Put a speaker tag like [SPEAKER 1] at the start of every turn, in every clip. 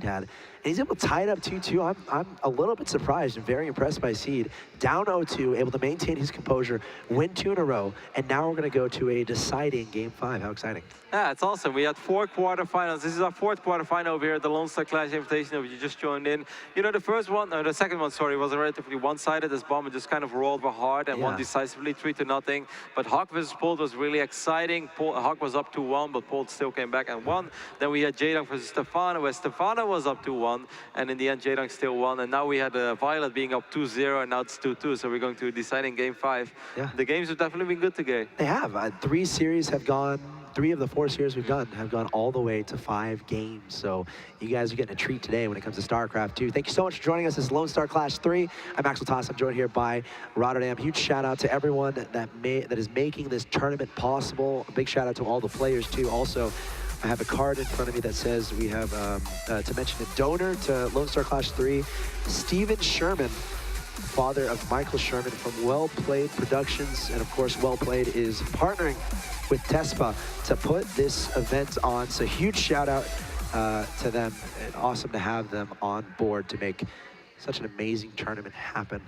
[SPEAKER 1] had. And he's able to tie it up 2-2. I'm a little bit surprised and very impressed by Seed. Down 0-2, able to maintain his composure, win 2 in a row, and now we're going to go to a deciding Game 5. How exciting.
[SPEAKER 2] Yeah, it's awesome. We had 4 quarterfinals. This is our 4th quarterfinal over here at the Lone Star Clash Invitational. If you just joined in, you know, the second one, sorry, was relatively one-sided. As Bomber just kind of rolled hard and won decisively 3-0. But Hawk versus Polt was really exciting. Hawk was up 2-1, but Polt still came back and won. Then we had Jaydong versus Stefano, where Stefano was up 2-1, and in the end, Jaydong still won. And now we had viOLet being up 2-0, and now it's 2-2. So we're going to a deciding Game 5. Yeah. The games have definitely been good today.
[SPEAKER 1] They have. 3 series have gone. 3 of the 4 series we've done have gone all the way to 5 games. So you guys are getting a treat today when it comes to StarCraft 2. Thank you so much for joining us. This is Lone Star Clash 3. I'm Axel Toss. I'm joined here by Rotterdam. Huge shout out to everyone that is making this tournament possible. A big shout out to all the players too. Also, I have a card in front of me that says we have, to mention a donor to Lone Star Clash 3, Steven Sherman, father of Michael Sherman from Well Played Productions. And of course, Well Played is partnering with Tespa to put this event on. So huge shout out to them. And awesome to have them on board to make such an amazing tournament happen.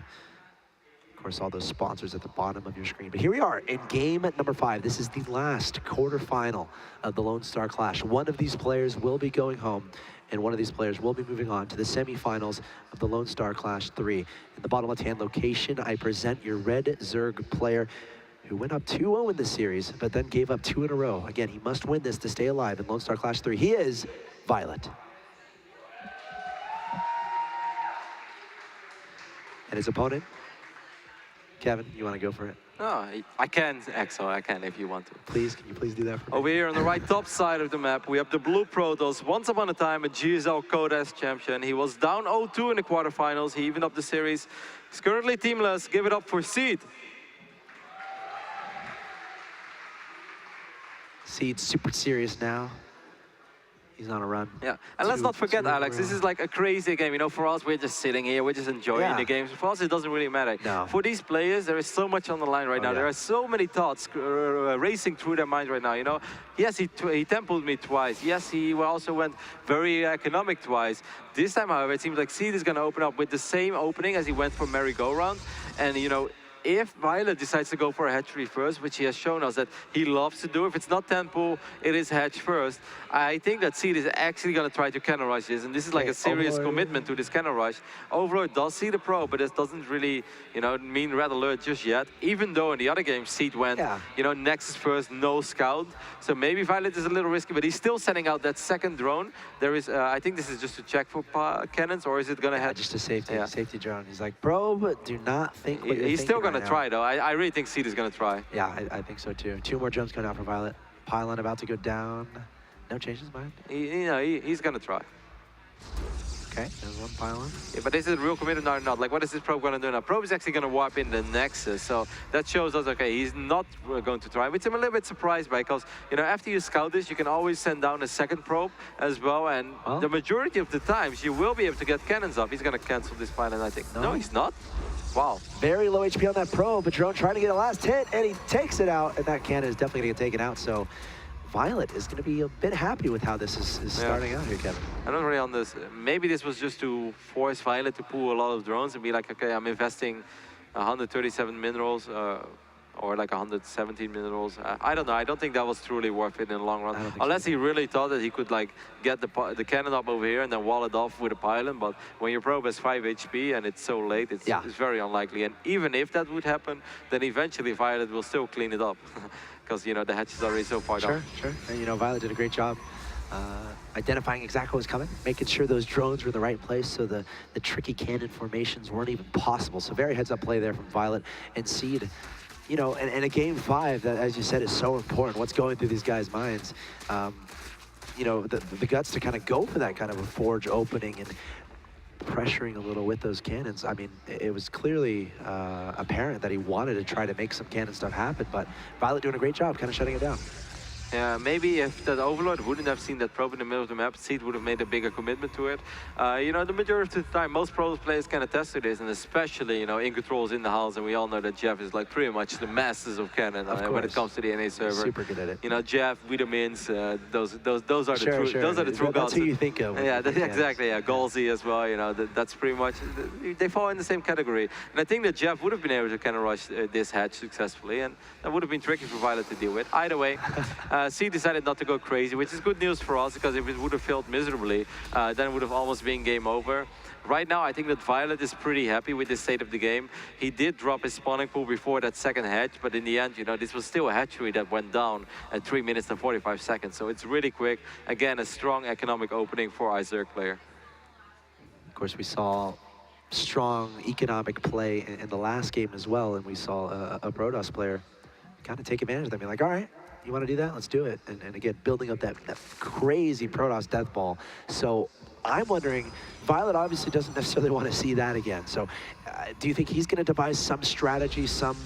[SPEAKER 1] Of course, all those sponsors at the bottom of your screen. But here we are in game number 5. This is the last quarterfinal of the Lone Star Clash. One of these players will be going home, and one of these players will be moving on to the semifinals of the Lone Star Clash 3. In the bottom left-hand location, I present your red Zerg player who went up 2-0 in the series, but then gave up 2 in a row. Again, he must win this to stay alive in Lone Star Clash 3. He is viOLet. And his opponent, Kevin, you want to go for it?
[SPEAKER 2] Oh, I can, Axel, I can if you want to.
[SPEAKER 1] Please, can you please do that for me?
[SPEAKER 2] Over here on the right top side of the map, we have the Blue Protoss. Once upon a time, a GSL Codex champion. He was down 0-2 in the quarterfinals. He evened up the series. He's currently teamless. Give it up for Seed.
[SPEAKER 1] Seed's super serious now. He's on a run.
[SPEAKER 2] Yeah, and let's not forget, Alex, this is like a crazy game. You know, for us, we're just sitting here, we're just enjoying the games. For us, it doesn't really matter. No. For these players, there is so much on the line right now. There are so many thoughts racing through their minds right now. You know, yes, he templed me twice. Yes, he also went very economic twice. This time, however, it seems like Seed is going to open up with the same opening as he went for merry-go-round. And, you know, if viOLet decides to go for a hatchery first, which he has shown us that he loves to do, if it's not tempo, it is hatch first. I think that Seed is actually going to try to cannon rush this, and this is like a serious commitment to this cannon rush. Overlord does see the pro, but it doesn't really, you know, mean red alert just yet. Even though in the other game, Seed went, you know, Nexus first, no scout. So maybe viOLet is a little risky, but he's still sending out that second drone. There is, I think this is just to check for cannons, or is it going to hatch?
[SPEAKER 1] Just a safety drone. He's like, bro, but do not think what
[SPEAKER 2] he's still going to try, though. I really think Seed is going to try.
[SPEAKER 1] Yeah, I think so, too. 2 more drones coming out for viOLet. Pylon about to go down. No changes, mind?
[SPEAKER 2] He's going to try.
[SPEAKER 1] Okay, there's 1 pylon.
[SPEAKER 2] Yeah, but is it real committed or not? Like, what is this probe going to do now? Probe is actually going to warp in the Nexus, so that shows us, okay, he's not going to try, which I'm a little bit surprised by, because, you know, after you scout this, you can always send down a second probe as well, and the majority of the times, you will be able to get cannons up. He's going to cancel this pylon, I think. No, he's not. Wow.
[SPEAKER 1] Very low HP on that probe, but Drone trying to get a last hit, and he takes it out, and that cannon is definitely going to get taken out, so viOLet is going to be a bit happy with how this is starting out here, Kevin.
[SPEAKER 2] I don't really on this. Maybe this was just to force viOLet to pull a lot of drones and be like, okay, I'm investing 137 minerals, or like 117 minerals. I don't know. I don't think that was truly worth it in the long run. Unless he really thought that he could like get the cannon up over here and then wall it off with a pylon. But when your probe has 5 HP and it's so late, it's very unlikely. And even if that would happen, then eventually viOLet will still clean it up. Because, you know, the hatch is already so far down.
[SPEAKER 1] Sure. And, you know, viOLet did a great job identifying exactly what was coming, making sure those drones were in the right place so the tricky cannon formations weren't even possible. So very heads-up play there from viOLet and Seed. You know, and a game 5 that, as you said, is so important. What's going through these guys' minds? You know, the guts to kind of go for that kind of a forge opening and pressuring a little with those cannons. I mean, it was clearly apparent that he wanted to try to make some cannon stuff happen, but viOLet doing a great job kind of shutting it down.
[SPEAKER 2] Yeah, maybe if that Overlord wouldn't have seen that probe in the middle of the map, Seed would have made a bigger commitment to it. You know, the majority of the time, most pro players can attest to this, and especially, you know, in controls in the house, and we all know that Jeff is like pretty much the masters of Canon when it comes to the NA server.
[SPEAKER 1] Super good at it.
[SPEAKER 2] You know, Jeff, Wiedermins, those are the true gods.
[SPEAKER 1] That's who you think of.
[SPEAKER 2] Yeah, exactly. Yeah, Galsy as well. You know, that's pretty much they fall in the same category. And I think that Jeff would have been able to kind of rush this hatch successfully, and that would have been tricky for viOLet to deal with. Either way. C decided not to go crazy, which is good news for us, because if it would have failed miserably, then it would have almost been game over. Right now, I think that viOLet is pretty happy with the state of the game. He did drop his spawning pool before that second hatch, but in the end, you know, this was still a hatchery that went down at 3 minutes and 45 seconds. So it's really quick. Again, a strong economic opening for Izerk player.
[SPEAKER 1] Of course, we saw strong economic play in the last game as well, and we saw a Protoss player kind of take advantage of that. Be like, all right, you want to do that? Let's do it. And again, building up that crazy Protoss death ball. So I'm wondering, viOLet obviously doesn't necessarily want to see that again. So do you think he's going to devise some strategy, some,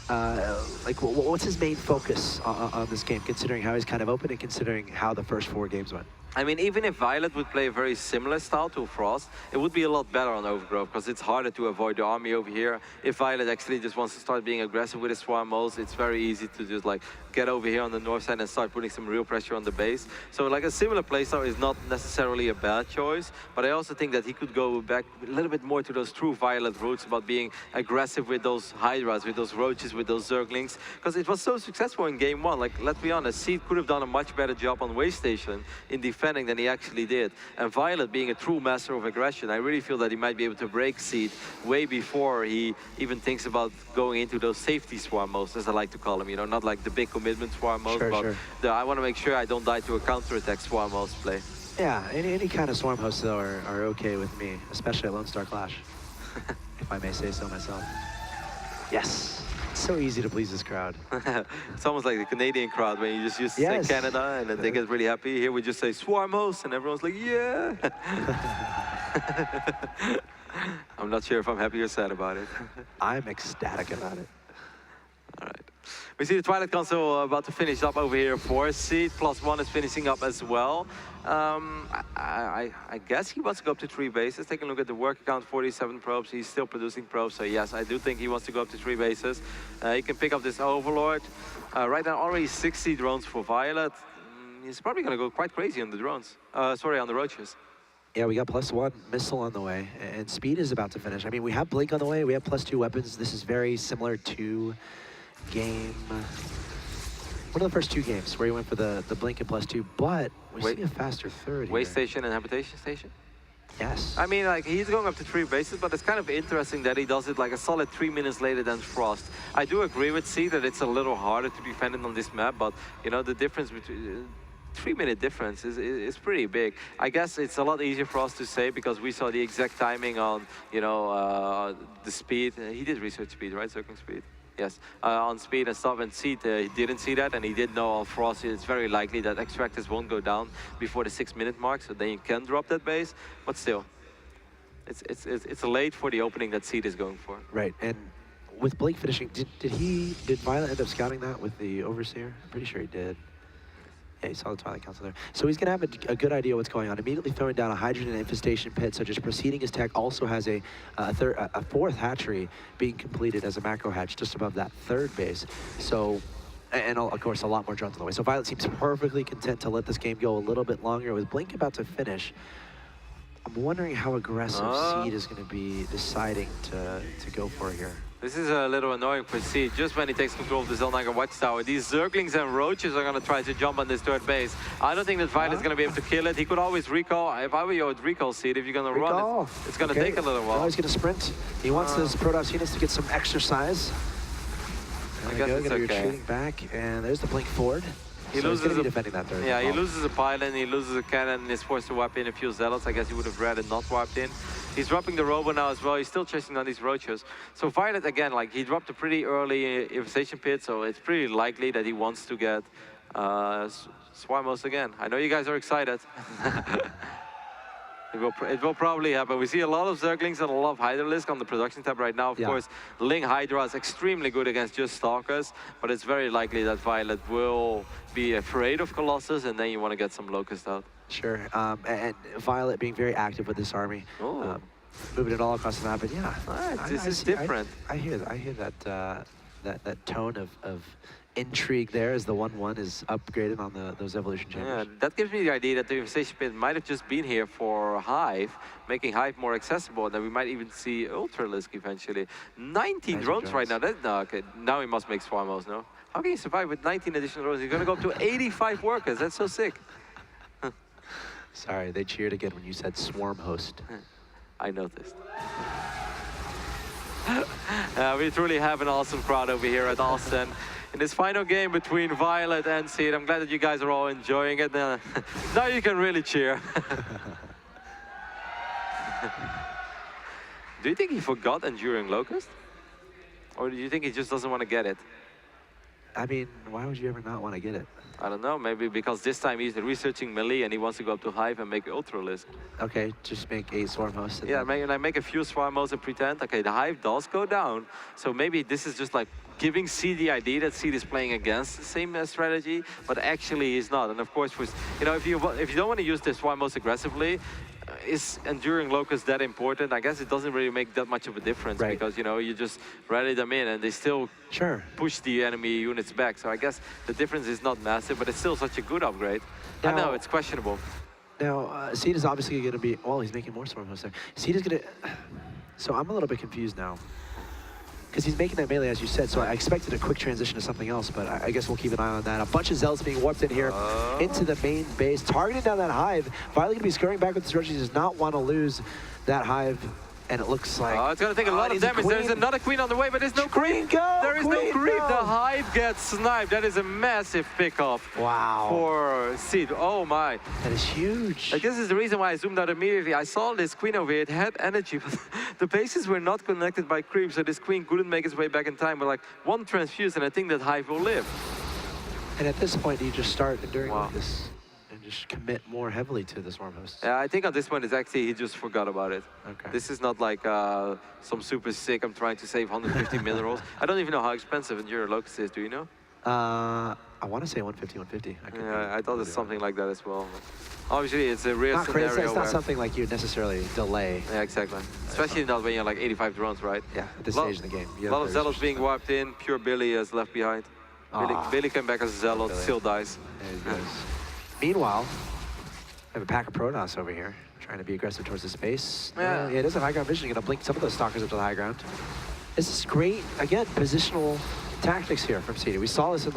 [SPEAKER 1] like, what's his main focus on this game, considering how he's kind of open and considering how the first 4 games went?
[SPEAKER 2] I mean, even if viOLet would play a very similar style to Frost, it would be a lot better on Overgrowth, because it's harder to avoid the army over here. If viOLet actually just wants to start being aggressive with his swarm modes, it's very easy to just like get over here on the north side and start putting some real pressure on the base. So like a similar playstyle is not necessarily a bad choice, but I also think that he could go back a little bit more to those true viOLet roots about being aggressive with those Hydras, with those Roaches, with those Zerglings, because it was so successful in game 1. Like, let's be honest, Seed could have done a much better job on Way Station in defending than he actually did. And viOLet being a true master of aggression, I really feel that he might be able to break Seed way before he even thinks about going into those safety swarm modes, as I like to call them, you know, not like the big commitment swarm modes, but I want to make sure I don't die to a counter-attack swarm modes play.
[SPEAKER 1] Yeah, any kind of swarm hosts, though, are okay with me, especially at Lone Star Clash, if I may say so myself. Yes. So easy to please this crowd.
[SPEAKER 2] It's almost like the Canadian crowd when you just used to say Canada and then they get really happy. Here we just say swarm host and everyone's like, yeah. I'm not sure if I'm happy or sad about it.
[SPEAKER 1] I'm ecstatic about it.
[SPEAKER 2] All right. We see the Twilight Console about to finish up over here for Seed. +1 is finishing up as well. I guess he wants to go up to 3 bases. Take a look at the work account, 47 probes. He's still producing probes, so yes, I do think he wants to go up to 3 bases. He can pick up this Overlord. Right now, already 60 drones for viOLet. He's probably going to go quite crazy on the drones. Sorry, on the Roaches.
[SPEAKER 1] Yeah, we got +1 missile on the way, and speed is about to finish. I mean, we have Blink on the way. We have +2 weapons. This is very similar to game, one of the first 2 games where he went for the Blink and +2, but we see a faster third
[SPEAKER 2] Way Station and Habitation Station?
[SPEAKER 1] Yes.
[SPEAKER 2] I mean, like, he's going up to 3 bases, but it's kind of interesting that he does it like a solid 3 minutes later than Frost. I do agree with C that it's a little harder to defend it on this map, but, you know, the difference between 3-minute difference is pretty big. I guess it's a lot easier for us to say because we saw the exact timing on, you know, the speed. He did research speed, right? Circling speed. Yes, on speed and stuff, and Seed, he didn't see that, and he did know on Frost it's very likely that extractors won't go down before the 6-minute mark, so then you can drop that base, but still, it's late for the opening that Seed is going for.
[SPEAKER 1] Right, and with Blake finishing, did viOLet end up scouting that with the Overseer? I'm pretty sure he did. Yeah, he saw the Twilight Council there. So he's going to have a good idea what's going on. Immediately throwing down a hydrogen infestation pit, so just proceeding his tech. Also has a 4th hatchery being completed as a macro hatch just above that 3rd base. So, and of course, a lot more drones on the way. So viOLet seems perfectly content to let this game go a little bit longer. With Blink about to finish, I'm wondering how aggressive Seed is going to be deciding to go for here.
[SPEAKER 2] This is a little annoying for Seed, just when he takes control of the Zellnaga Watchtower. These Zerglings and Roaches are going to try to jump on this 3rd base. I don't think that viOLet is going to be able to kill it. He could always recall. If I were you, I would recall Seed. If you're going to run, it's going to take a little while.
[SPEAKER 1] Now he's going to sprint. He wants his Protoss units to get some exercise.
[SPEAKER 2] I guess it's okay.
[SPEAKER 1] Retreating back, and there's the Blink forward.
[SPEAKER 2] He loses
[SPEAKER 1] defending that 3rd.
[SPEAKER 2] Yeah, he loses a pylon, he loses a cannon, and is forced to wipe in a few zealots. I guess he would have rather not wiped in. He's dropping the robo now as well. He's still chasing down these Roaches. So viOLet, again, like, he dropped a pretty early infestation pit, so it's pretty likely that he wants to get Swarmos again. I know you guys are excited. It will probably happen. We see a lot of Zerglings and a lot of Hydralisk on the production tab right now. Of course, Ling Hydra is extremely good against just Stalkers, but it's very likely that viOLet will be afraid of Colossus, and then you want to get some Locust out.
[SPEAKER 1] Sure, and viOLet being very active with this army, moving it all across the map. But yeah,
[SPEAKER 2] this is different.
[SPEAKER 1] I hear that tone of intrigue there as the 1-1 is upgraded on those evolution chambers.
[SPEAKER 2] Yeah, that gives me the idea that the Infestation Pit might have just been here for Hive, making Hive more accessible, and then we might even see Ultralisk eventually. 19 drones right now. No, okay, now he must make Swarm Host, no? How can you survive with 19 additional drones? He's going to go up to 85 workers. That's so sick.
[SPEAKER 1] Sorry, they cheered again when you said Swarm Host.
[SPEAKER 2] I noticed. We truly have an awesome crowd over here at Austin. In this final game between viOLet and Seed, I'm glad that you guys are all enjoying it. Now you can really cheer. Do you think he forgot Enduring Locust? Or do you think he just doesn't want to get it?
[SPEAKER 1] I mean, why would you ever not want to get it?
[SPEAKER 2] I don't know, maybe because this time he's researching melee and he wants to go up to Hive and make Ultralisk.
[SPEAKER 1] Okay, just make a Swarm Host.
[SPEAKER 2] Yeah, make a few Swarm Hosts and pretend, okay, the Hive does go down. So maybe this is just like giving Seed the idea that Seed is playing against the same strategy, but actually he's not. And of course, if you don't want to use this Swarm Host aggressively, is Enduring Locust that important? I guess it doesn't really make that much of a difference because, you just rally them in and they still push the enemy units back. So I guess the difference is not massive, but it's still such a good upgrade. Now, I know, it's questionable.
[SPEAKER 1] Now, Seed is obviously going to be, well, he's making more Swarm Hosts there. Seed is going to, so I'm a little bit confused now. Because he's making that melee, as you said, so I expected a quick transition to something else, but I guess we'll keep an eye on that. A bunch of Zealots being warped in here into the main base, targeting down that Hive. viOLet going to be scurrying back with the strategy. He does not want to lose that Hive, and it looks like...
[SPEAKER 2] it's going to take a lot of damage. There's another Queen on the way, but there's no creep. There is no creep. The Hive gets sniped. That is a massive pickoff for Seed. Oh my.
[SPEAKER 1] That is huge.
[SPEAKER 2] Like, this is the reason why I zoomed out immediately. I saw this Queen over here. It had energy, but the bases were not connected by creep, so this Queen couldn't make its way back in time. But like one transfuse, and I think that Hive will live.
[SPEAKER 1] And at this point, you just start Enduring Locust and just commit more heavily to the Swarm Hosts.
[SPEAKER 2] Yeah, I think at this point, it's actually he just forgot about it.
[SPEAKER 1] Okay.
[SPEAKER 2] This is not like some super sick, I'm trying to save 150 minerals. I don't even know how expensive Enduring Locust is, do you know?
[SPEAKER 1] I want to say 150, 150.
[SPEAKER 2] I thought it's something like that as well. Obviously, it's a real scenario.
[SPEAKER 1] Crazy. It's not something like you necessarily delay.
[SPEAKER 2] Yeah, exactly. Especially not when you're like 85 drones, right?
[SPEAKER 1] Yeah, at this stage in the game.
[SPEAKER 2] A lot of Zealots being wiped in. Pure Billy is left behind. Billy came back as a Zealot, still dies.
[SPEAKER 1] Meanwhile, we have a pack of Protoss over here, trying to be aggressive towards the space.
[SPEAKER 2] Yeah,
[SPEAKER 1] it is a high ground vision. Going to blink some of those Stalkers up to the high ground. This is great, again, positional tactics here from Seed. We saw this,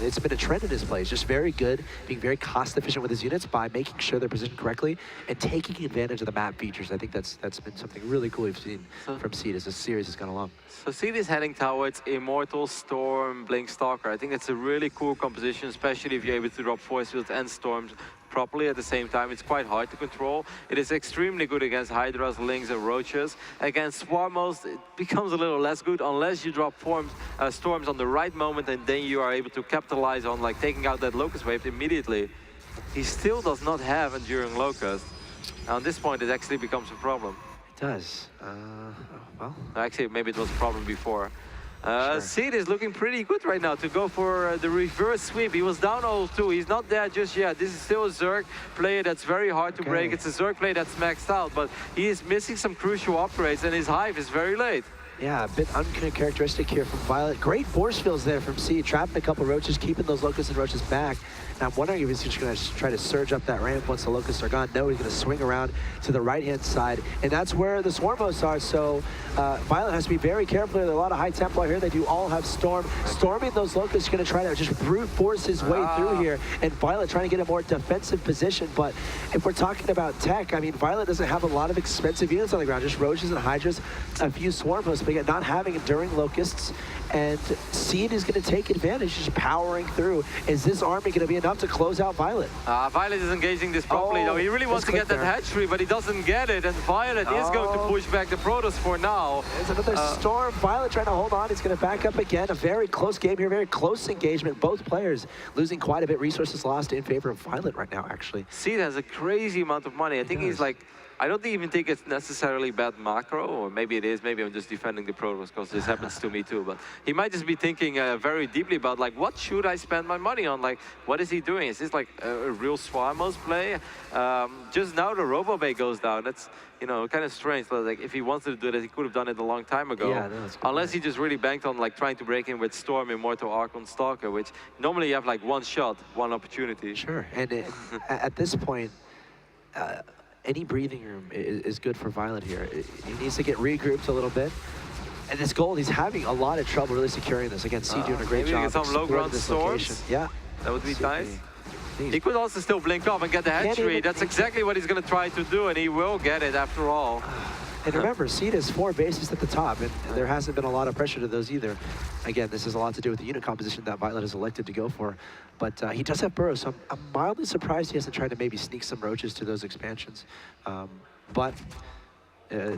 [SPEAKER 1] it's been a trend in his plays, just very good, being very cost efficient with his units by making sure they're positioned correctly and taking advantage of the map features. I think that's been something really cool we've seen from Seed as the series has gone along.
[SPEAKER 2] So Seed is heading towards Immortal, Storm, Blink Stalker. I think it's a really cool composition, especially if you're able to drop Force Fields and Storms properly at the same time. It's quite hard to control. It is extremely good against Hydras, Lings, and Roaches. Against Swarm Hosts, it becomes a little less good unless you drop Storms on the right moment, and then you are able to capitalize on like taking out that Locust Wave immediately. He still does not have Enduring Locust. Now, at this point, it actually becomes a problem.
[SPEAKER 1] It does. Well,
[SPEAKER 2] actually, maybe it was a problem before. Seed is looking pretty good right now to go for the reverse sweep. He was down 0-2. He's not there just yet. This is still a Zerg player that's very hard to break. It's a Zerg player that's maxed out, but he is missing some crucial upgrades, and his Hive is very late.
[SPEAKER 1] Yeah, a bit uncharacteristic here from viOLet. Great force fields there from Seed, trapping a couple Roaches, keeping those Locusts and Roaches back. And I'm wondering if he's just going to try to surge up that ramp once the Locusts are gone. No, he's going to swing around to the right-hand side, and that's where the Swarm Hosts are. So viOLet has to be very careful. There are a lot of High Templar here. They do all have Storm. Storming those Locusts is going to try to just brute force his way through here, and viOLet trying to get a more defensive position. But if we're talking about tech, I mean, viOLet doesn't have a lot of expensive units on the ground, just Roaches and Hydras, a few Swarm Hosts. but again, not having enduring locusts, and Seed is going to take advantage, just powering through. Is this army going to be enough to close out viOLet?
[SPEAKER 2] viOLet is engaging this properly, though. He really wants to get that hatchery, but he doesn't get it, and viOLet is going to push back the Protoss for now.
[SPEAKER 1] There's another storm. viOLet trying to hold on. He's going to back up again. A very close game here, very close engagement. Both players losing quite a bit. Resources lost in favor of viOLet right now, actually.
[SPEAKER 2] Seed has a crazy amount of money. I think he's like, I don't even think it's necessarily bad macro, or maybe it is. Maybe I'm just defending the Protoss because this happens to me too. But he might just be thinking very deeply about like, what should I spend my money on? Like, what is he doing? Is this like a real Swarmos play? Just now the RoboBay goes down. That's, you know, kind of strange. Like, if he wanted to do that, he could have done it a long time ago.
[SPEAKER 1] Yeah,
[SPEAKER 2] unless he just really banked on like trying to break in with Storm, Immortal, Archon, Stalker, which normally you have like one shot, one opportunity.
[SPEAKER 1] Sure, and at this point, any breathing room is good for viOLet here. He needs to get regrouped a little bit. And this gold, he's having a lot of trouble really securing this. Again, C doing a great job.
[SPEAKER 2] Maybe get some low ground storms.
[SPEAKER 1] Yeah.
[SPEAKER 2] That would be nice. He could also still blink off and get the hatchery. That's exactly what he's going to try to do, and he will get it after all.
[SPEAKER 1] And remember, Seed has 4 bases at the top, and there hasn't been a lot of pressure to those either. Again, this has a lot to do with the unit composition that viOLet has elected to go for. But he does have burrows, so I'm mildly surprised he hasn't tried to maybe sneak some roaches to those expansions. But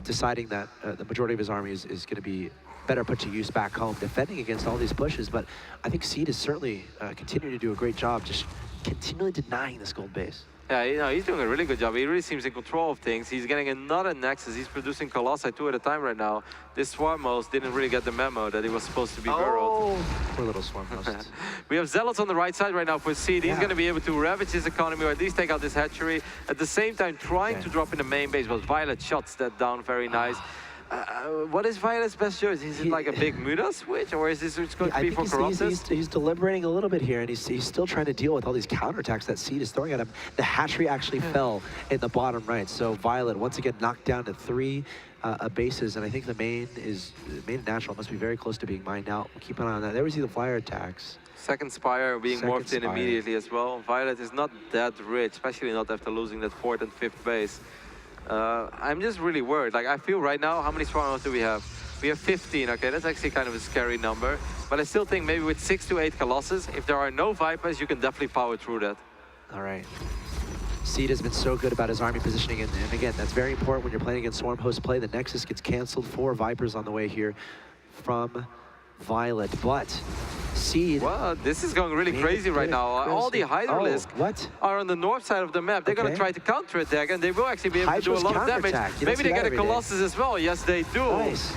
[SPEAKER 1] deciding that the majority of his army is going to be better put to use back home, defending against all these pushes. But I think Seed is certainly continuing to do a great job, just continually denying this gold base.
[SPEAKER 2] Yeah, you know, he's doing a really good job. He really seems in control of things. He's getting another Nexus. He's producing Colossi 2 at a time right now. This Swarmos didn't really get the memo that he was supposed to be burrowed.
[SPEAKER 1] Poor little Swarmos.
[SPEAKER 2] We have Zealots on the right side right now for Seed. He's going to be able to ravage his economy, or at least take out this hatchery. At the same time, trying to drop in the main base, but viOLet shuts that down very nice. What is viOLet's best choice? Is it like a big Muda switch, or is this going to be for Colossus?
[SPEAKER 1] He's deliberating a little bit here, and he's still trying to deal with all these counterattacks that Seed is throwing at him. The hatchery actually fell in the bottom right, so viOLet once again knocked down to 3 bases, and I think the main and natural must be very close to being mined out. We'll keep an eye on that. There we see the flyer attacks.
[SPEAKER 2] Second Spire being morphed in immediately as well. viOLet is not that rich, especially not after losing that 4th and 5th base. I'm just really worried. Like, I feel right now, how many Swarmos do we have? We have 15, okay, that's actually kind of a scary number. But I still think maybe with 6 to 8 Colossus, if there are no Vipers, you can definitely power through that.
[SPEAKER 1] All right. Seed has been so good about his army positioning, and again, that's very important when you're playing against Swarm host play. The Nexus gets canceled, 4 Vipers on the way here from viOLet, but Seed.
[SPEAKER 2] Wow, this is going really crazy right now. All the Hydralisks are on the north side of the map. They're going to try to counterattack, and they will actually be able to do a lot of damage. Maybe they get a Colossus as well. Yes, they do.
[SPEAKER 1] Nice.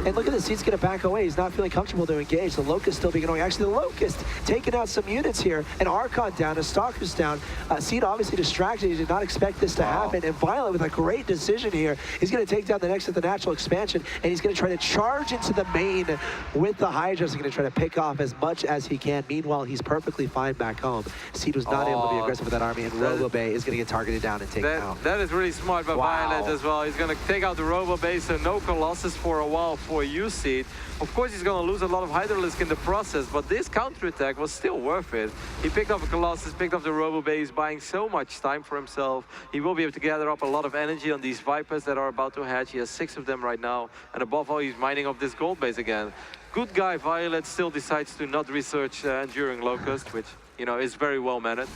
[SPEAKER 1] And look at this, Seed's going to back away. He's not feeling comfortable to engage. The Locust still being annoying. Actually, the Locust taking out some units here. An Archon down, a Stalker's down. Seed obviously distracted. He did not expect this to happen. And viOLet with a great decision here. He's going to take down the next at the natural expansion, and he's going to try to charge into the main with the Hydras. He's going to try to pick off as much as he can. Meanwhile, he's perfectly fine back home. Seed was not able to be aggressive with that army, and RoboBay is going to get targeted down and taken out.
[SPEAKER 2] That is really smart by viOLet as well. He's going to take out the RoboBay, so no Colossus for a while for you, Seed. Of course, he's going to lose a lot of Hydralisk in the process, but this counterattack was still worth it. He picked up a Colossus, picked up the RoboBay. He's buying so much time for himself. He will be able to gather up a lot of energy on these Vipers that are about to hatch. He has 6 of them right now, and above all, he's mining up this gold base again. Good guy, viOLet still decides to not research Enduring Locust, which, you know, is very well managed.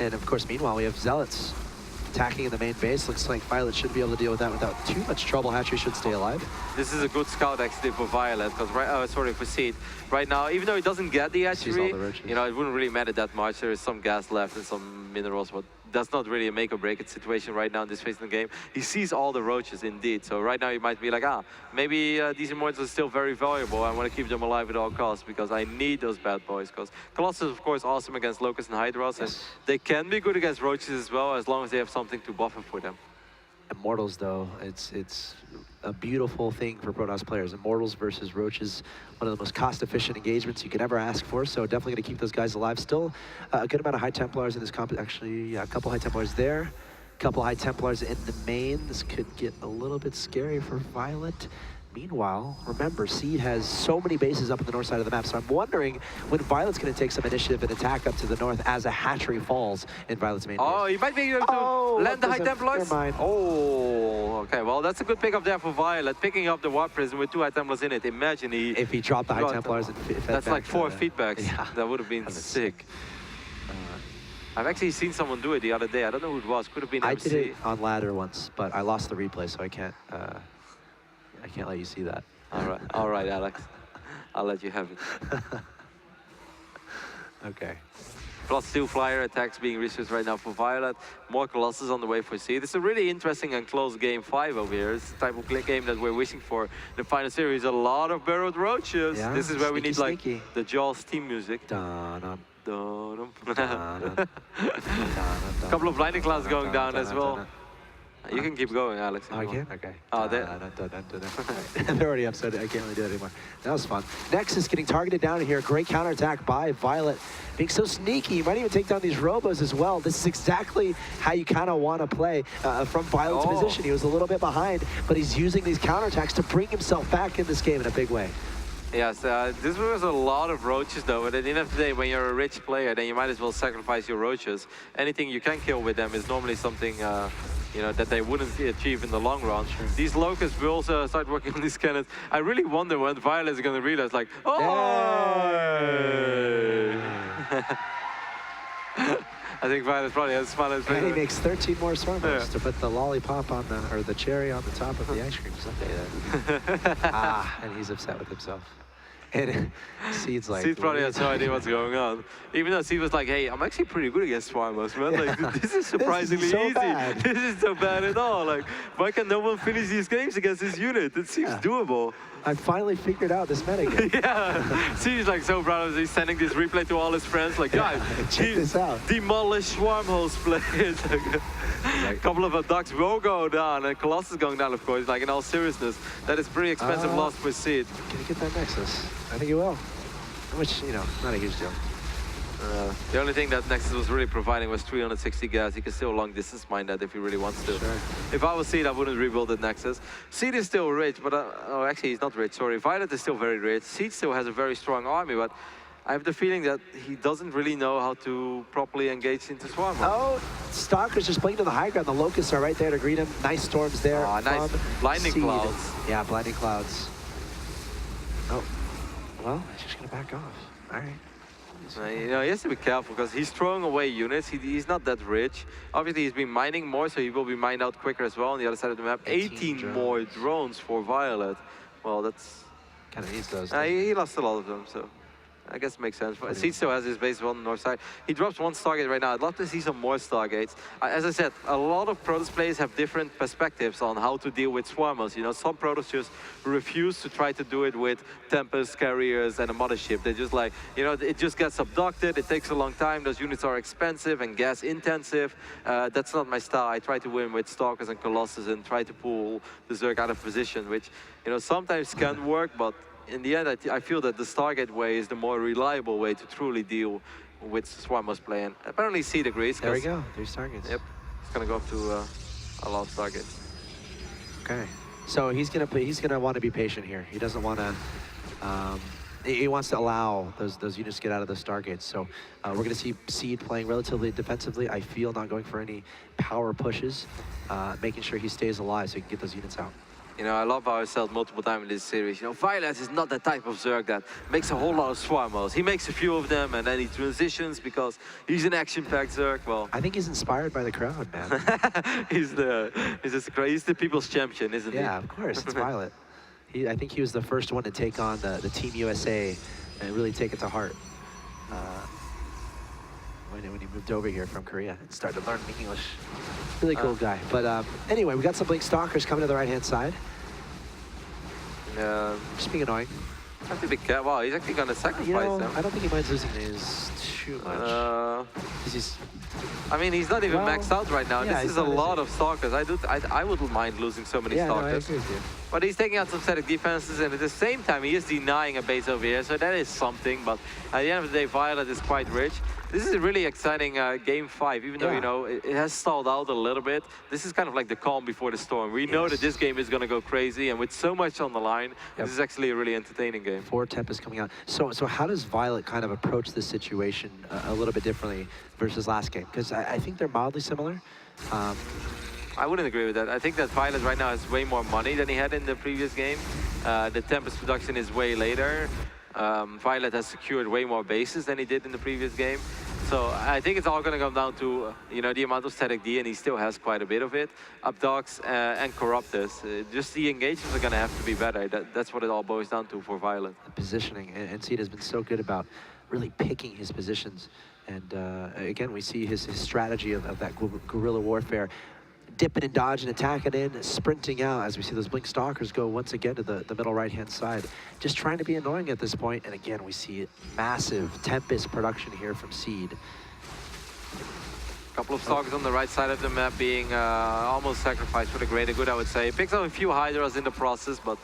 [SPEAKER 1] And of course, meanwhile, we have Zealots attacking in the main base. Looks like viOLet should be able to deal with that without too much trouble. Hatchery should stay alive.
[SPEAKER 2] This is a good scout actually for viOLet, because for Seed. Right now, even though he doesn't get the hatchery, you know, it wouldn't really matter that much. There is some gas left and some minerals, but that's not really a make or break it situation right now in this phase of the game. He sees all the roaches indeed. So right now he might be like, maybe these immortals are still very valuable. I want to keep them alive at all costs because I need those bad boys. Because Colossus, of course, awesome against Locusts and Hydras, and they can be good against roaches as well, as long as they have something to buffer for them.
[SPEAKER 1] Immortals, though, it's a beautiful thing for Protoss players. Immortals versus roaches, one of the most cost-efficient engagements you could ever ask for, so definitely going to keep those guys alive. Still a good amount of High Templars in this comp. Actually, yeah, a couple High Templars there, a couple High Templars in the main. This could get a little bit scary for viOLet. Meanwhile, remember, Seed has so many bases up on the north side of the map, so I'm wondering when viOLet's going to take some initiative and attack up to the north as a hatchery falls in viOLet's main base.
[SPEAKER 2] Oh, he might be able to land the High Templars.
[SPEAKER 1] Never mind.
[SPEAKER 2] Oh, Okay, well, that's a good pick up there for viOLet, picking up the Warp Prism with 2 High Templars in it. Imagine
[SPEAKER 1] if he dropped the High Templars and
[SPEAKER 2] that's like 4 feedbacks. Yeah. That would have been sick. I've actually seen someone do it the other day. I don't know who it was. Could have been MC.
[SPEAKER 1] I did it on ladder once, but I lost the replay, so I can't let you see that.
[SPEAKER 2] All right, Alex. I'll let you have it.
[SPEAKER 1] Okay.
[SPEAKER 2] +2 flyer attacks being researched right now for viOLet. More Colossus on the way for Seed. It's a really interesting and close game 5 over here. It's the type of game that we're wishing for in the final series. A lot of burrowed roaches. Yeah, this is where we need like the Jaws theme music. Couple of blinding clouds going down as well. You can keep going, Alex.
[SPEAKER 1] Oh, I can? Okay.
[SPEAKER 2] Oh,
[SPEAKER 1] they're already upset. I can't really do that anymore. That was fun. Nexus getting targeted down here. Great counterattack by viOLet. Being so sneaky, you might even take down these robos as well. This is exactly how you kind of want to play from viOLet's position. He was a little bit behind, but he's using these counterattacks to bring himself back in this game in a big way.
[SPEAKER 2] Yes, this was a lot of roaches though, but at the end of the day, when you're a rich player, then you might as well sacrifice your roaches. Anything you can kill with them is normally something you know, that they wouldn't achieve in the long run. Sure. These locusts will also start working on these cannons. I really wonder when viOLet is going to realize, like, oh! I think viOLet probably has fun as well.
[SPEAKER 1] And he makes 13 more swarmers to put the lollipop on the, or the cherry on the top of the ice cream sundae. And he's upset with himself. And Seed's like...
[SPEAKER 2] Seed probably has no idea what's going on. Even though Seed was like, hey, I'm actually pretty good against swarmers, man. Like, this is surprisingly easy. This is so bad at all. Like, why can no one finish these games against this unit? It seems doable.
[SPEAKER 1] I finally figured out this metagame.
[SPEAKER 2] Yeah. Seed's like so proud of it. He's sending this replay to all his friends. Like, guys,
[SPEAKER 1] check this out.
[SPEAKER 2] Demolish swarm host players. A couple of ducks will go down, and Colossus going down, of course. Like, in all seriousness, that is pretty expensive loss for Seed.
[SPEAKER 1] Can he get that Nexus? I think he will. Which, you know, not a huge deal.
[SPEAKER 2] The only thing that Nexus was really providing was 360 gas. He can still long distance mine that if he really wants to.
[SPEAKER 1] Sure.
[SPEAKER 2] If I was Seed, I wouldn't rebuild the Nexus. Seed is still rich, but oh, actually he's not rich. Sorry, viOLet is still very rich. Seed still has a very strong army, but I have the feeling that he doesn't really know how to properly engage into Swarm.
[SPEAKER 1] Oh, Stalker's just playing to the high ground. The Locusts are right there to greet him. Nice storms there.
[SPEAKER 2] Oh, nice blinding
[SPEAKER 1] Seed.
[SPEAKER 2] clouds.
[SPEAKER 1] Yeah, blinding clouds. Oh, well, he's just gonna back off. All right.
[SPEAKER 2] You know, he has to be careful because he's throwing away units. He's not that rich. Obviously, he's been mining more, so he will be mined out quicker as well on the other side of the map. 18 more drones for viOLet. Well, that's...
[SPEAKER 1] kind of needs those.
[SPEAKER 2] He lost a lot of them, so... I guess it makes sense. Seed still has his base on the north side. He drops 1 Stargate right now. I'd love to see some more Stargates. As I said, a lot of Protoss players have different perspectives on how to deal with swarmers. You know, some Protoss just refuse to try to do it with Tempest carriers and a mothership. They just like, you know, it just gets abducted. It takes a long time. Those units are expensive and gas intensive. That's not my style. I try to win with Stalkers and Colossus and try to pull the Zerg out of position, which, you know, sometimes can work, but in the end, I feel that the Stargate way is the more reliable way to truly deal with Swarmers play. And apparently Seed agrees.
[SPEAKER 1] There we go, 3 Stargates.
[SPEAKER 2] Yep, it's gonna go up to a lot of Stargates.
[SPEAKER 1] Okay, so he's gonna want to be patient here. He doesn't want to. He wants to allow those units to get out of the Stargates. So we're gonna see Seed playing relatively defensively. I feel not going for any power pushes, making sure he stays alive so he can get those units out.
[SPEAKER 2] You know, I love how I said multiple times in this series, you know, viOLet is not the type of Zerg that makes a whole lot of swarmers. He makes a few of them and then he transitions because he's an action-packed Zerg. Well,
[SPEAKER 1] I think he's inspired by the crowd, man.
[SPEAKER 2] he's the people's champion, isn't he?
[SPEAKER 1] Yeah, of course, it's viOLet. I think he was the first one to take on the Team USA and really take it to heart. When he moved over here from Korea and started learning English. Really cool guy. But anyway, we got some Blink Stalkers coming to the right-hand side. Just being annoying.
[SPEAKER 2] I have to be careful. Wow, he's actually going to sacrifice them.
[SPEAKER 1] I don't think he minds losing his too much.
[SPEAKER 2] I mean, he's not even maxed out right now.
[SPEAKER 1] Yeah,
[SPEAKER 2] this is a lot of Stalkers. I wouldn't mind losing so many Stalkers.
[SPEAKER 1] No, I agree with you.
[SPEAKER 2] But he's taking out some static defenses, and at the same time, he is denying a base over here, so that is something. But at the end of the day, viOLet is quite rich. This is a really exciting game 5, even though, you know, it has stalled out a little bit. This is kind of like the calm before the storm. We know that this game is going to go crazy, and with so much on the line, this is actually a really entertaining game.
[SPEAKER 1] 4 Tempest coming out. So how does viOLet kind of approach this situation a little bit differently versus last game? Because I think they're mildly similar.
[SPEAKER 2] I wouldn't agree with that. I think that viOLet right now has way more money than he had in the previous game. The Tempest production is way later. viOLet has secured way more bases than he did in the previous game. So I think it's all going to come down to, you know, the amount of static D, and he still has quite a bit of it. Updogs and Corruptors. Just the engagements are going to have to be better. That's what it all boils down to for viOLet.
[SPEAKER 1] The positioning, and Seed has been so good about really picking his positions. And again, we see his strategy of that guerrilla warfare. Dipping and dodging, attacking in, sprinting out as we see those Blink Stalkers go once again to the middle right-hand side. Just trying to be annoying at this point. And again, we see massive Tempest production here from Seed.
[SPEAKER 2] A couple of Stalkers on the right side of the map being almost sacrificed for the greater good, I would say. Picks up a few Hydras in the process, but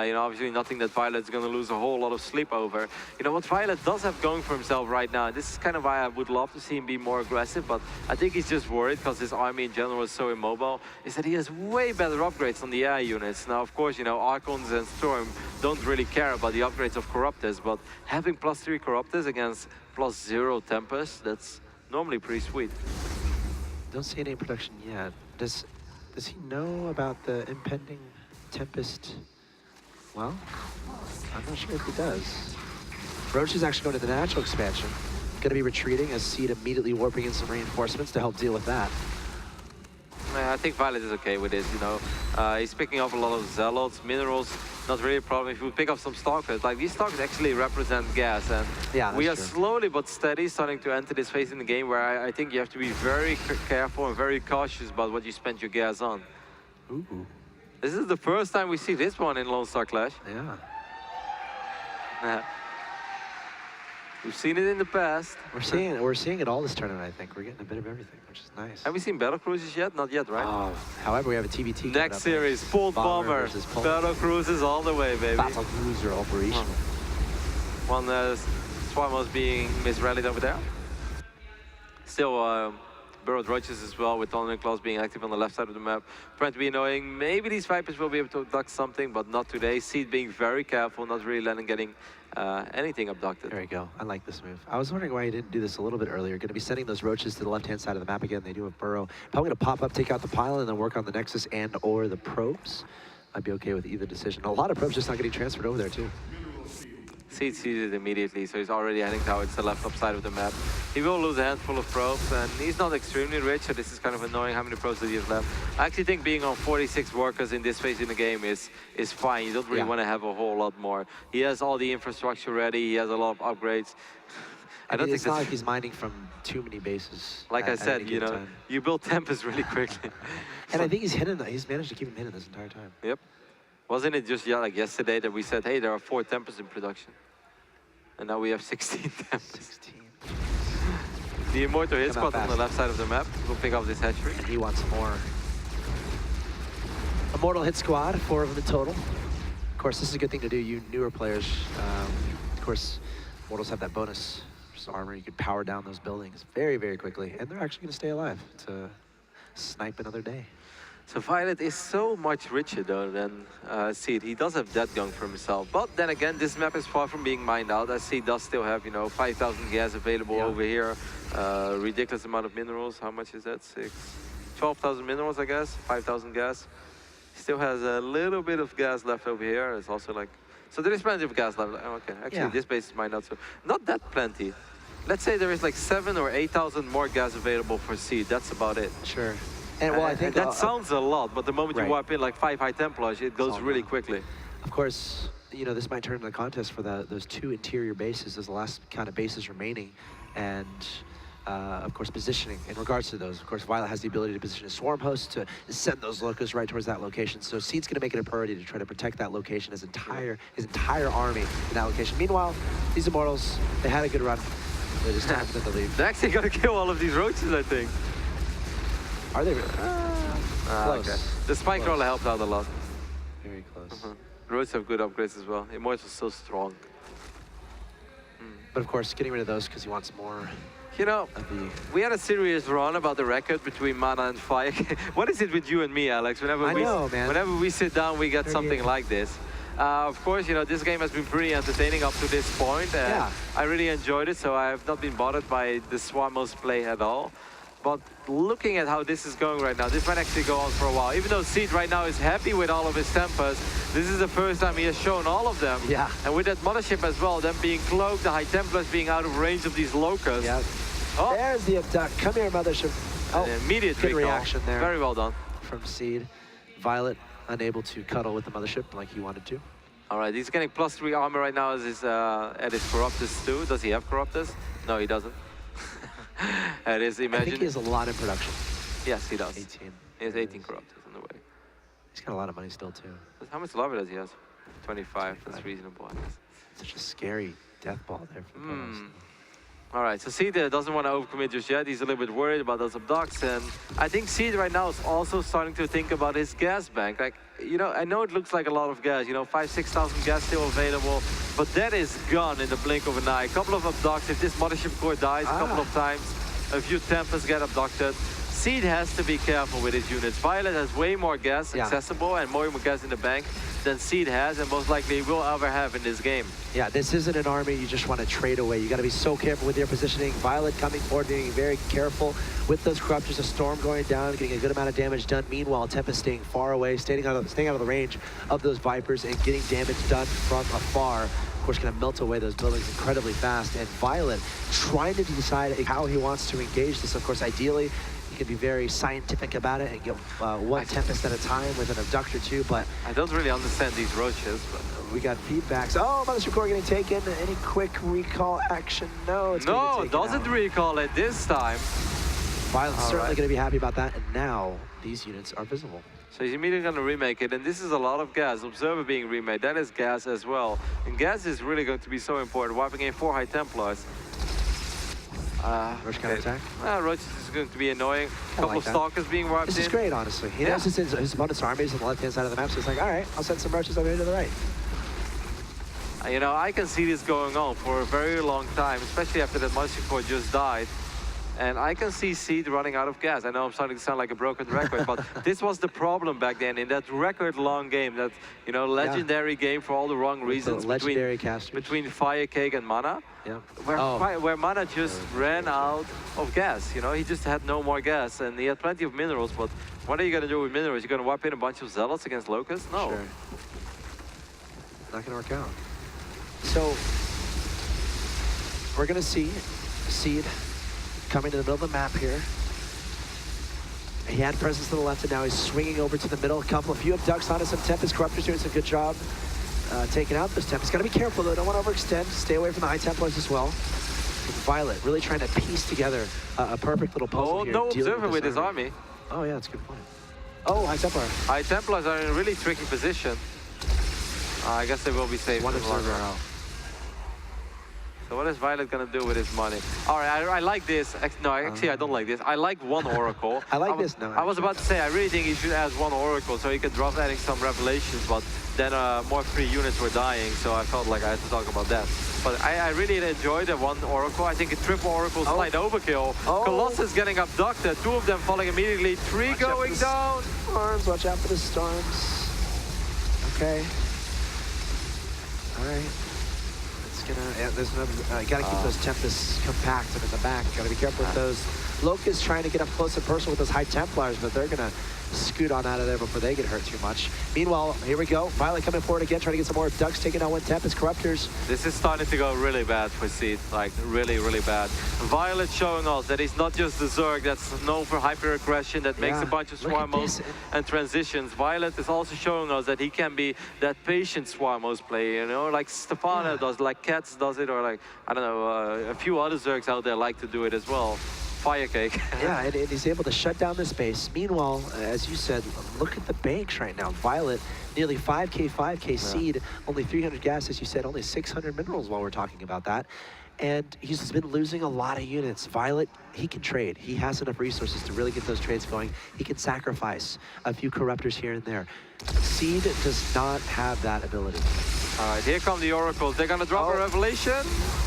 [SPEAKER 2] you know, obviously nothing that viOLet's going to lose a whole lot of sleep over. You know, what viOLet does have going for himself right now, and this is kind of why I would love to see him be more aggressive, but I think he's just worried because his army in general is so immobile, is that he has way better upgrades on the AI units. Now, of course, you know, Archons and Storm don't really care about the upgrades of Corruptors, but having +3 Corruptors against +0 Tempest, that's normally pretty sweet.
[SPEAKER 1] Don't see any production yet. Does he know about the impending Tempest? Well, I'm not sure if he does. Roach is actually going to the natural expansion. Going to be retreating as Seed immediately warping in some reinforcements to help deal with that.
[SPEAKER 2] I think viOLet is okay with it, you know. He's picking up a lot of Zealots, minerals, not really a problem. If you pick up some Stalkers, like these Stalkers actually represent gas, and we are slowly but steady starting to enter this phase in the game where I think you have to be very careful and very cautious about what you spend your gas on.
[SPEAKER 1] Ooh.
[SPEAKER 2] This is the first time we see this one in Lone Star Clash.
[SPEAKER 1] Yeah.
[SPEAKER 2] We've seen it in the past.
[SPEAKER 1] We're seeing it all this tournament, I think. We're getting a bit of everything, which is nice.
[SPEAKER 2] Have we seen Battle Cruises yet? Not yet, right?
[SPEAKER 1] Oh, however, we have a TBT.
[SPEAKER 2] Next series, Pulse Bomber. Battle Cruises all the way, baby.
[SPEAKER 1] Battle Cruiser operational.
[SPEAKER 2] One Swarmos being misrallied over there. Still, Burrowed Roaches as well, with Thundering Claws being active on the left side of the map. Trying to be annoying. Maybe these Vipers will be able to abduct something, but not today. Seed being very careful, not really letting getting anything abducted.
[SPEAKER 1] There you go. I like this move. I was wondering why he didn't do this a little bit earlier. Going to be sending those Roaches to the left-hand side of the map again. They do have Burrow. Probably going to pop up, take out the pylon, and then work on the Nexus and or the probes. I'd be okay with either decision. A lot of probes just not getting transferred over there, too.
[SPEAKER 2] Seed sees it immediately, so he's already heading towards the left upside of the map. He will lose a handful of probes, and he's not extremely rich, so this is kind of annoying how many probes that he has left. I actually think being on 46 workers in this phase in the game is fine. You don't really want to have a whole lot more. He has all the infrastructure ready, he has a lot of upgrades.
[SPEAKER 1] I don't think it's not like he's mining from too many bases.
[SPEAKER 2] Like I said, you know, you build Tempest really quickly.
[SPEAKER 1] And I think he's managed to keep him hidden this entire time.
[SPEAKER 2] Yep. Wasn't it just like yesterday that we said, hey, there are 4 Tempests in production? And now we have 16 Tempests.
[SPEAKER 1] 16.
[SPEAKER 2] The Immortal hit spot on the left side of the map will pick up this hatchery.
[SPEAKER 1] And he wants more. Immortal hit squad, 4 of them in total. Of course, this is a good thing to do, you newer players. Of course, Immortals have that bonus armor. You can power down those buildings very, very quickly. And they're actually going to stay alive to snipe another day.
[SPEAKER 2] So viOLet is so much richer though than Seed. He does have that going for himself. But then again, this map is far from being mined out, as Seed does still have, you know, 5,000 gas available over here. Ridiculous amount of minerals. How much is that? 12,000 minerals, I guess. 5,000 gas. Still has a little bit of gas left over here. It's also like, so there is plenty of gas left. Okay, actually this base is mined out, so not that plenty. Let's say there is like 7,000 or 8,000 more gas available for Seed. That's about it.
[SPEAKER 1] Sure. And well, I think
[SPEAKER 2] that sounds a lot, but the moment you wipe in like 5 High Templars, it goes really quickly.
[SPEAKER 1] Of course, you know, this might turn into a contest for those 2 interior bases. Those are the last kind of bases remaining. And, of course, positioning in regards to those. Of course, viOLet has the ability to position a swarm host to send those locos right towards that location. So Seed's going to make it a priority to try to protect that location, his entire army in that location. Meanwhile, these Immortals, they had a good run. They just time for them to leave.
[SPEAKER 2] They're actually going to kill all of these Roaches, I think.
[SPEAKER 1] Are they really? Close.
[SPEAKER 2] Okay. The Spike Roller helped out a lot.
[SPEAKER 1] Very close.
[SPEAKER 2] Roads have good upgrades as well. Immortal's so strong.
[SPEAKER 1] But of course, getting rid of those because he wants more.
[SPEAKER 2] You know, we had a serious run about the record between Mana and Fire. What is it with you and me, Alex? Whenever we sit down, we get something like this. Of course, you know, this game has been pretty entertaining up to this point. And I really enjoyed it, so I have not been bothered by the Swarmos play at all. But looking at how this is going right now, this might actually go on for a while. Even though Seed right now is happy with all of his Tempest, this is the first time he has shown all of them.
[SPEAKER 1] Yeah.
[SPEAKER 2] And with that Mothership as well, them being cloaked, the High Templars being out of range of these Locusts.
[SPEAKER 1] Yeah. Oh. There's the abduct. Come here, Mothership. Oh,
[SPEAKER 2] immediate
[SPEAKER 1] good
[SPEAKER 2] recall.
[SPEAKER 1] reaction there.
[SPEAKER 2] Very well done.
[SPEAKER 1] From Seed. viOLet unable to cuddle with the Mothership like he wanted to.
[SPEAKER 2] All right, he's getting +3 armor right now at his Corruptus too. Does he have Corruptus? No, he doesn't. It is Imagine.
[SPEAKER 1] I think he has a lot in production.
[SPEAKER 2] Yes, he does.
[SPEAKER 1] 18.
[SPEAKER 2] He has 18 Corruptus in the way.
[SPEAKER 1] He's got a lot of money still too.
[SPEAKER 2] How much lava does he have? 25. That's reasonable, I guess.
[SPEAKER 1] Such a scary death ball there from Tempest.
[SPEAKER 2] All right, so Seed doesn't want to overcommit just yet. He's a little bit worried about those abducts, and I think Seed right now is also starting to think about his gas bank. Like, you know, I know it looks like a lot of gas, you know, 5,000-6,000 gas still available, but that is gone in the blink of an eye. A couple of abducts, if this Mothership core dies a couple of times, a few Tempests get abducted. Seed has to be careful with his units. viOLet has way more gas accessible and more gas in the bank than Seed has, and most likely will ever have in this game.
[SPEAKER 1] Yeah, this isn't an army you just want to trade away. You got to be so careful with your positioning. viOLet coming forward, being very careful with those Corruptors. A storm going down, getting a good amount of damage done. Meanwhile, Tempest staying far away, staying out of the range of those Vipers and getting damage done from afar. Of course, going to melt away those buildings incredibly fast. And viOLet trying to decide how he wants to engage this. Of course, ideally, he can be very scientific about it and get one Tempest at a time with an abductor too, but
[SPEAKER 2] I don't really understand these roaches, but
[SPEAKER 1] we got feedbacks. Oh, Mothership core getting taken. Any quick recall action? No, it's
[SPEAKER 2] no, doesn't recall it this time.
[SPEAKER 1] viOLet's certainly going to be happy about that, and now these units are visible.
[SPEAKER 2] So he's immediately going to remake it, and this is a lot of gas. Observer being remade, that is gas as well. And gas is really going to be so important, wiping in 4 High Templars.
[SPEAKER 1] Roach counterattack?
[SPEAKER 2] Roach is going to be annoying. A couple of Stalkers being wiped in.
[SPEAKER 1] This is great, honestly. He knows his opponent's army is on the left-hand side of the map, so he's like, all right, I'll send some Roaches over here to the right.
[SPEAKER 2] You know, I can see this going on for a very long time, especially after that Mothership core just died. And I can see Seed running out of gas. I know I'm starting to sound like a broken record, but this was the problem back then in that record-long game, that, you know, legendary game for all the wrong reasons between Fire Cake and Mana.
[SPEAKER 1] Yeah.
[SPEAKER 2] Where Mana just ran out of gas, you know, he just had no more gas, and he had plenty of minerals, but what are you going to do with minerals? You're going to wipe in a bunch of Zealots against Locusts? No.
[SPEAKER 1] Sure. Not going to work out. So, we're going to see Seed coming to the middle of the map here. He had presence to the left, and now he's swinging over to the middle. A few abducts onto some Tempest. Corruptors doing some good job taking out those Tempests. Got to be careful, though. Don't want to overextend. Stay away from the High Templars as well. viOLet really trying to piece together a perfect little puzzle here.
[SPEAKER 2] No Observer with his army.
[SPEAKER 1] Oh, yeah, that's a good point. Oh, High Templar.
[SPEAKER 2] High Templars are in a really tricky position. I guess they will be safe.
[SPEAKER 1] One observer out.
[SPEAKER 2] So what is viOLet gonna do with his money? All right, I like this. No, actually, I don't like this. I like one Oracle.
[SPEAKER 1] I like this. No,
[SPEAKER 2] I was about to say, I really think he should add one Oracle so he could drop adding some Revelations, but then more free units were dying, so I felt like I had to talk about that. But I really enjoyed the one Oracle. I think a triple Oracle slight overkill. Colossus getting abducted, 2 of them falling immediately, 3 going down.
[SPEAKER 1] Storms, watch out for the storms. Okay. All right. There's another, you gotta keep those Tempests compacted in the back. Gotta be careful with those Locusts trying to get up close and personal with those High Templars, but they're gonna scoot on out of there before they get hurt too much. Meanwhile, here we go. viOLet coming forward again, trying to get some more Ducks, taking out one Tempest. Corruptors.
[SPEAKER 2] This is starting to go really bad for Seed, like really, really bad. viOLet showing us that he's not just the Zerg that's known for hyper-aggression, that makes a bunch of Swarmos and transitions. viOLet is also showing us that he can be that patient Swarmos player, you know, like Stefana does, like Cats does it, or like, I don't know, a few other Zergs out there like to do it as well. Fire Cake.
[SPEAKER 1] Yeah, and he's able to shut down this base. Meanwhile, as you said, look at the banks right now. viOLet, nearly 5K Seed, only 300 gas, as you said, only 600 minerals while we're talking about that. And he's been losing a lot of units. viOLet, he can trade. He has enough resources to really get those trades going. He can sacrifice a few Corruptors here and there. Seed does not have that ability.
[SPEAKER 2] All right, here come the Oracles. They're gonna drop a Revelation.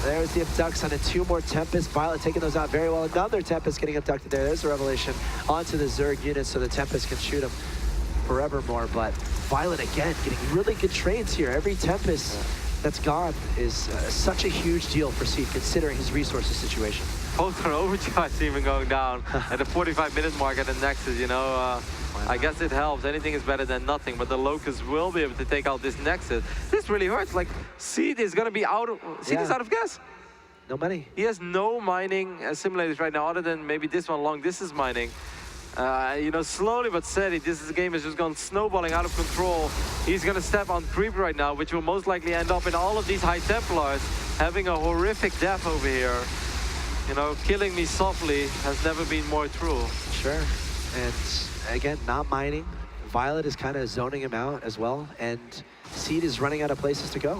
[SPEAKER 1] There's the abducts on 2 more Tempests. viOLet taking those out very well. Another Tempest getting abducted there. There's a Revelation onto the Zerg units so the Tempest can shoot them forevermore. But viOLet again getting really good trades here. Every Tempest that's gone is such a huge deal for Seed considering his resources situation.
[SPEAKER 2] Photon Overdrive's even going down at the 45-minute mark at the Nexus, you know. I guess it helps. Anything is better than nothing, but the Locust will be able to take out this Nexus. This really hurts. Like, Seed is going to be out of... Seed is out of gas.
[SPEAKER 1] No money.
[SPEAKER 2] He has no mining simulators right now, other than maybe this one, long distance mining. You know, slowly but steady, this game has just gone snowballing out of control. He's going to step on creep right now, which will most likely end up in all of these High Templars having a horrific death over here. You know, killing me softly has never been more true.
[SPEAKER 1] Sure. And again, not mining. viOLet is kind of zoning him out as well, and Seed is running out of places to go.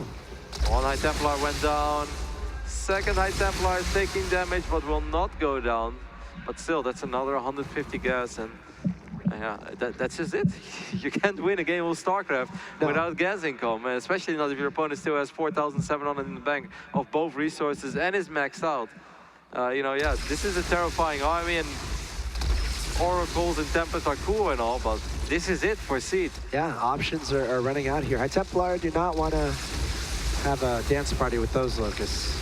[SPEAKER 2] One High Templar went down. Second High Templar is taking damage, but will not go down. But still, that's another 150 gas, and yeah, that's just it. You can't win a game of StarCraft without gas income, especially not if your opponent still has 4,700 in the bank of both resources and is maxed out. You know, yeah, this is a terrifying army, and Oracles and Tempest are cool and all, but this is it for Seed.
[SPEAKER 1] Yeah, options are running out here. High Templar do not want to have a dance party with those Locusts,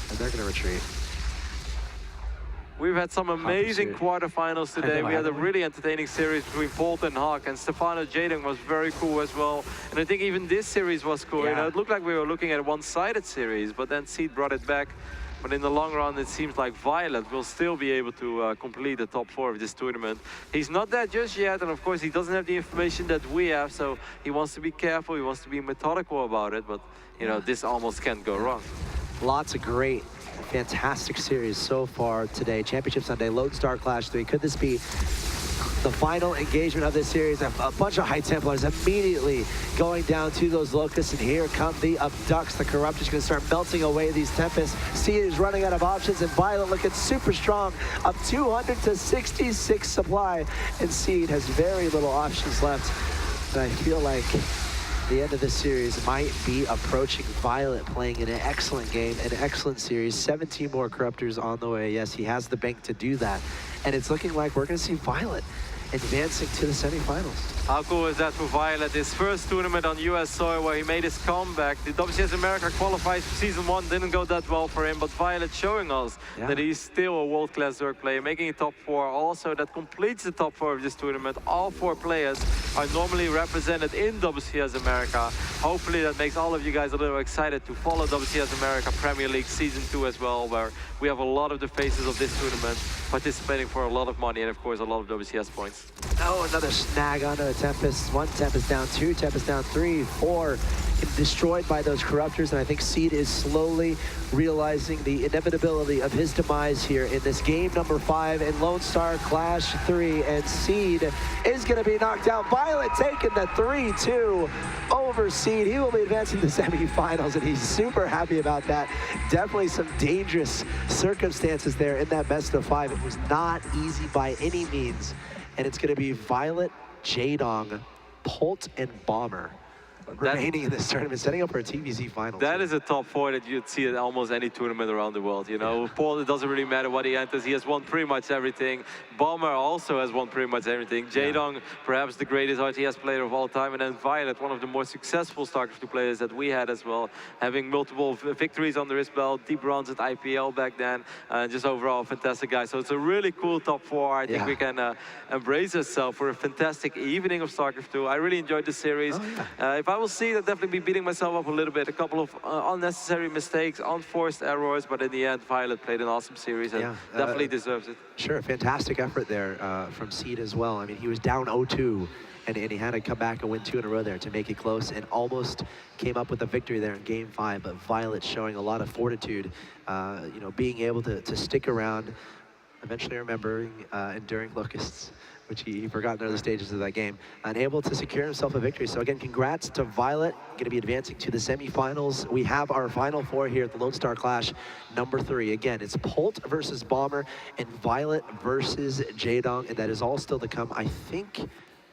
[SPEAKER 1] and they're going to retreat.
[SPEAKER 2] We've had some amazing quarterfinals today. We had a really entertaining series between Bolt and Hawk, and Stefano Jadon was very cool as well. And I think even this series was cool. You know, it looked like we were looking at a one-sided series, but then Seed brought it back. But in the long run, it seems like viOLet will still be able to complete the top 4 of this tournament. He's not there just yet, and of course, he doesn't have the information that we have, so he wants to be careful, he wants to be methodical about it, but, you know, this almost can't go wrong.
[SPEAKER 1] Lots of great, fantastic series so far today. Championship Sunday, Lone Star Clash 3. Could this be the final engagement of this series? A bunch of High Templars immediately going down to those Locusts, and here come the Abducts. The Corrupt is going to start melting away these Tempests. Seed is running out of options, and viOLet looking super strong, up 200 to 66 supply, and Seed has very little options left. And I feel like the end of this series might be approaching. viOLet playing an excellent game, an excellent series. 17 more Corruptors on the way. Yes, he has the bank to do that. And it's looking like we're going to see viOLet advancing to the semifinals.
[SPEAKER 2] How cool is that for viOLet? His first tournament on US soil where he made his comeback. The WCS America qualified for Season 1, didn't go that well for him, but viOLet showing us that he's still a world-class Zerg player, making it top 4. Also, that completes the top 4 of this tournament. All 4 players are normally represented in WCS America. Hopefully that makes all of you guys a little excited to follow WCS America Premier League Season 2 as well, where we have a lot of the faces of this tournament participating for a lot of money and, of course, a lot of WCS points.
[SPEAKER 1] Oh, another snag onto a Tempest. 1 Tempest down, 2 Tempest down, 3, 4. Destroyed by those Corruptors, and I think Seed is slowly realizing the inevitability of his demise here in this game number 5 in Lone Star Clash 3, and Seed is going to be knocked out. viOLet taking the 3-2 over Seed. He will be advancing to semifinals, and he's super happy about that. Definitely some dangerous circumstances there in that best of 5. It was not easy by any means, and it's going to be viOLet, Jadong, Polt, and Bomber remaining in this tournament, setting up for a TVZ final.
[SPEAKER 2] That is a top 4 that you'd see at almost any tournament around the world. You know, Paul, it doesn't really matter what he enters. He has won pretty much everything. Bomber also has won pretty much everything. Jadong, perhaps the greatest RTS player of all time. And then viOLet, one of the more successful StarCraft 2 players that we had as well, having multiple victories under his belt, deep runs at IPL back then, and just overall a fantastic guy. So it's a really cool top 4. I think we can embrace ourselves for a fantastic evening of StarCraft 2. I really enjoyed the series. If I will see, I'll definitely be beating myself up a little bit. A couple of unnecessary mistakes, unforced errors, but in the end, viOLet played an awesome series and definitely deserves it.
[SPEAKER 1] Sure, fantastic effort there from Seed as well. I mean, he was down 0-2, and he had to come back and win 2 in a row there to make it close, and almost came up with a victory there in Game 5. But viOLet showing a lot of fortitude, you know, being able to stick around, eventually remembering enduring Locusts, which he forgot in other stages of that game, and able to secure himself a victory. So again, congrats to viOLet, going to be advancing to the semifinals. We have our final 4 here at the Lone Star Clash number 3. Again, it's Polt versus Bomber and viOLet versus Jadong, and that is all still to come. I think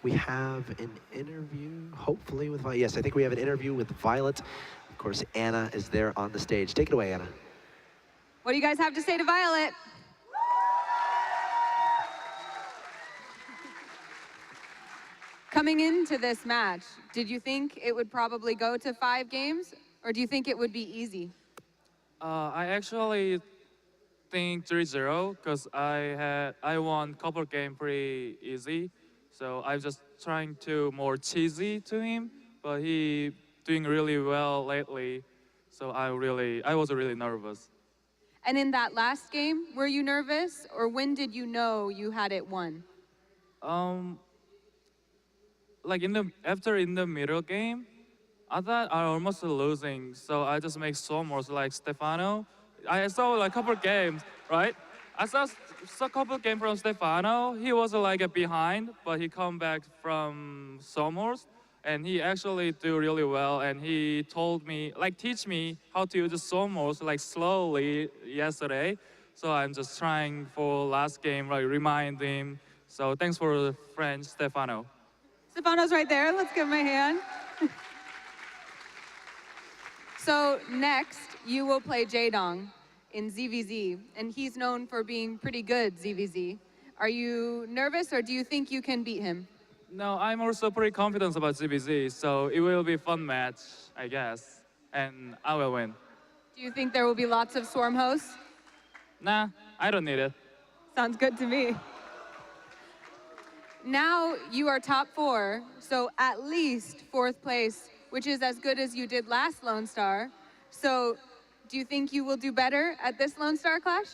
[SPEAKER 1] we have an interview, hopefully, with viOLet. Yes, I think we have an interview with viOLet. Of course, Anna is there on the stage. Take it away, Anna.
[SPEAKER 3] What do you guys have to say to viOLet? Coming into this match, did you think it would probably go to 5 games, or do you think it would be easy?
[SPEAKER 4] I actually think 3-0 because I won couple game pretty easy. So I'm just trying to more cheesy to him, but he doing really well lately. So I was really nervous.
[SPEAKER 3] And in that last game, were you nervous, or when did you know you had it won?
[SPEAKER 4] Um, like in the middle game, I thought I almost losing, so I just make so much like Stefano. I saw like a couple games, right? I saw a couple games from Stefano. He was like a behind, but he come back from Somers, and he actually do really well. And he told me, like, teach me how to use Somers like slowly yesterday. So I'm just trying for last game, like remind him. So thanks for the friend Stefano.
[SPEAKER 3] Stefano's right there. Let's give him a hand. So next, you will play Jaedong in ZVZ, and he's known for being pretty good ZVZ. Are you nervous, or do you think you can beat him?
[SPEAKER 4] No, I'm also pretty confident about ZBZ, so it will be a fun match, I guess, and I will win.
[SPEAKER 3] Do you think there will be lots of swarm hosts?
[SPEAKER 4] Nah, I don't need it.
[SPEAKER 3] Sounds good to me. Now you are top 4, so at least 4th place, which is as good as you did last Lone Star. So do you think you will do better at this Lone Star Clash?